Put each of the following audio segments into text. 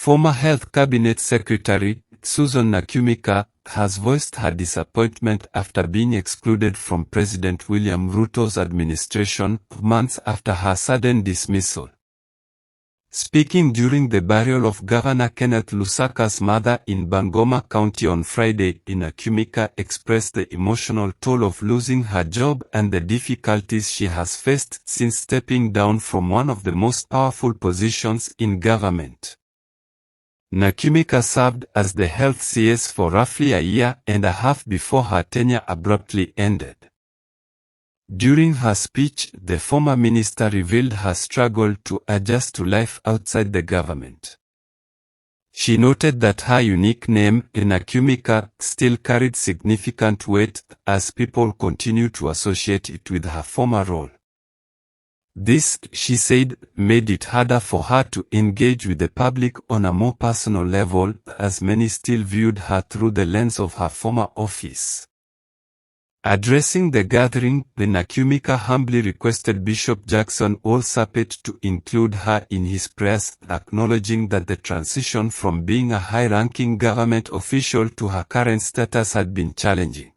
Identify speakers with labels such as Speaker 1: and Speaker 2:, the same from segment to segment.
Speaker 1: Former Health Cabinet Secretary Susan Nakhumicha has voiced her disappointment after being excluded from President William Ruto's administration months after her sudden dismissal. Speaking during the burial of Governor Kenneth Lusaka's mother in Bungoma County on Friday, Nakhumicha expressed the emotional toll of losing her job and the difficulties she has faced since stepping down from one of the most powerful positions in government. Nakhumicha served as the health CS for roughly a year and a half before her tenure abruptly ended. During her speech, the former minister revealed her struggle to adjust to life outside the government. She noted that her unique name, Nakhumicha, still carried significant weight as people continue to associate it with her former role. This, she said, made it harder for her to engage with the public on a more personal level, as many still viewed her through the lens of her former office. Addressing the gathering, Nakhumicha humbly requested Bishop Jackson Olsapet to include her in his prayers, acknowledging that the transition from being a high-ranking government official to her current status had been challenging.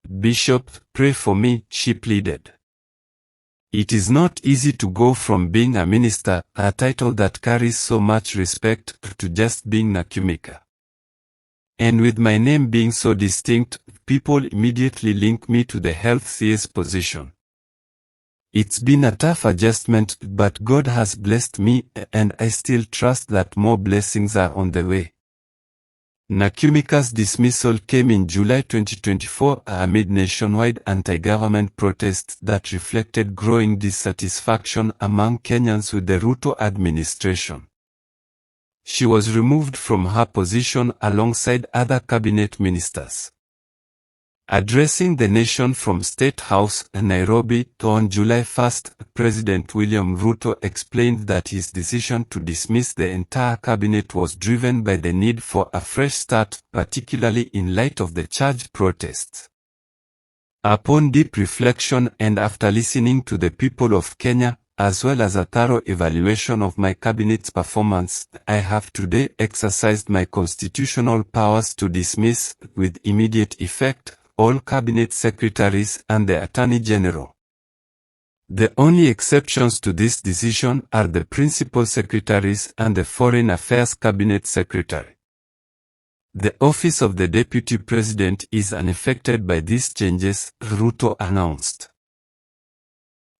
Speaker 1: "Bishop, pray for me," she pleaded. "It is not easy to go from being a minister, a title that carries so much respect, to just being Nakhumicha. And with my name being so distinct, people immediately link me to the health CS position. It's been a tough adjustment, but God has blessed me, and I still trust that more blessings are on the way." Nakhumicha's dismissal came in July 2024 amid nationwide anti-government protests that reflected growing dissatisfaction among Kenyans with the Ruto administration. She was removed from her position alongside other cabinet ministers. Addressing the nation from State House, Nairobi, on July 1, President William Ruto explained that his decision to dismiss the entire cabinet was driven by the need for a fresh start, particularly in light of the charged protests. "Upon deep reflection and after listening to the people of Kenya, as well as a thorough evaluation of my cabinet's performance, I have today exercised my constitutional powers to dismiss, with immediate effect, all cabinet secretaries and the Attorney General. The only exceptions to this decision are the principal secretaries and the Foreign Affairs Cabinet Secretary. The office of the Deputy President is unaffected by these changes," Ruto announced.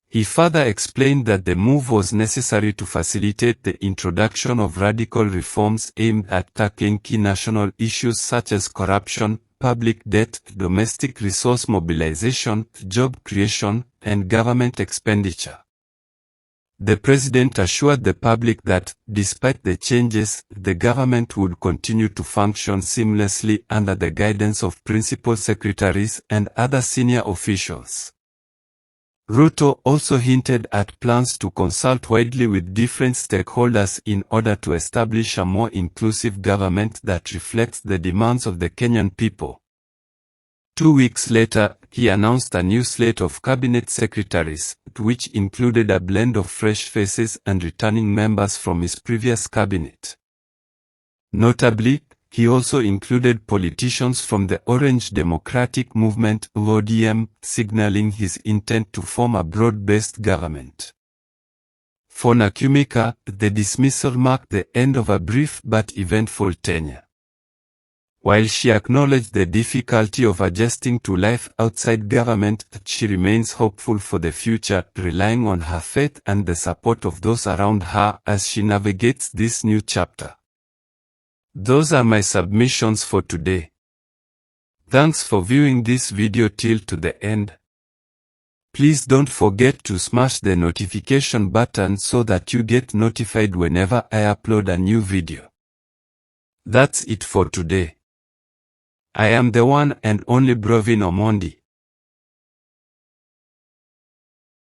Speaker 1: He further explained that the move was necessary to facilitate the introduction of radical reforms aimed at tackling key national issues such as corruption, public debt, domestic resource mobilization, job creation, and government expenditure. The president assured the public that, despite the changes, the government would continue to function seamlessly under the guidance of principal secretaries and other senior officials. Ruto also hinted at plans to consult widely with different stakeholders in order to establish a more inclusive government that reflects the demands of the Kenyan people. 2 weeks later, he announced a new slate of cabinet secretaries, which included a blend of fresh faces and returning members from his previous cabinet. Notably, he also included politicians from the Orange Democratic Movement (ODM), signaling his intent to form a broad-based government. For Nakhumicha, the dismissal marked the end of a brief but eventful tenure. While she acknowledged the difficulty of adjusting to life outside government, she remains hopeful for the future, relying on her faith and the support of those around her as she navigates this new chapter. Those are my submissions for today. Thanks for viewing this video till to the end. Please don't forget to smash the notification button so that you get notified whenever I upload a new video. That's it for today. I am the one and only Brovin Omondi.